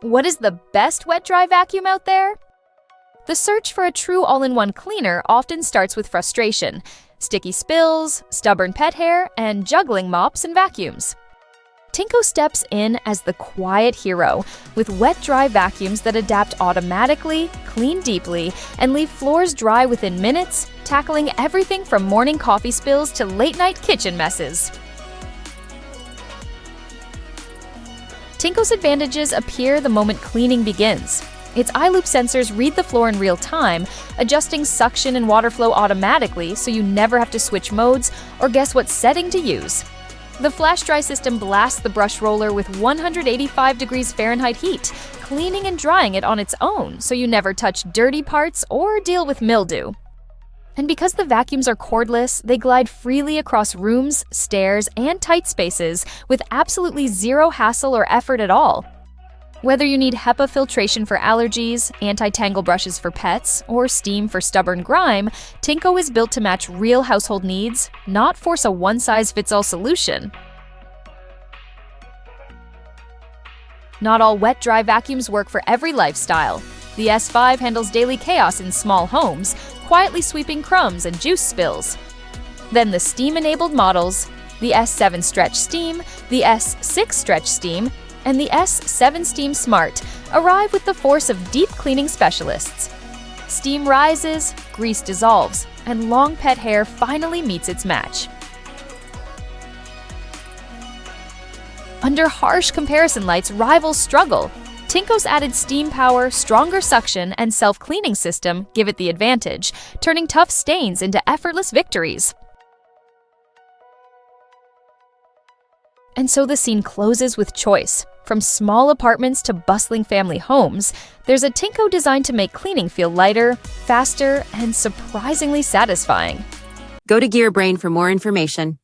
What is the best wet-dry vacuum out there? The search for a true all-in-one cleaner often starts with frustration, sticky spills, stubborn pet hair, and juggling mops and vacuums. Tineco steps in as the quiet hero, with wet-dry vacuums that adapt automatically, clean deeply, and leave floors dry within minutes, tackling everything from morning coffee spills to late-night kitchen messes. Tineco's advantages appear the moment cleaning begins. Its eye loop sensors read the floor in real time, adjusting suction and water flow automatically so you never have to switch modes or guess what setting to use. The flash dry system blasts the brush roller with 185 degrees Fahrenheit heat, cleaning and drying it on its own so you never touch dirty parts or deal with mildew. And because the vacuums are cordless, they glide freely across rooms, stairs, and tight spaces with absolutely zero hassle or effort at all. Whether you need HEPA filtration for allergies, anti-tangle brushes for pets, or steam for stubborn grime, Tineco is built to match real household needs, not force a one-size-fits-all solution. Not all wet-dry vacuums work for every lifestyle. The S5 handles daily chaos in small homes, quietly sweeping crumbs and juice spills. Then the steam-enabled models, the S7 Stretch Steam, the S6 Stretch Steam, and the S7 Steam Smart, arrive with the force of deep cleaning specialists. Steam rises, grease dissolves, and long pet hair finally meets its match. Under harsh comparison lights, rivals struggle. Tineco's added steam power, stronger suction, and self-cleaning system give it the advantage, turning tough stains into effortless victories. And so the scene closes with choice. From small apartments to bustling family homes, there's a Tineco designed to make cleaning feel lighter, faster, and surprisingly satisfying. Go to GearBrain for more information.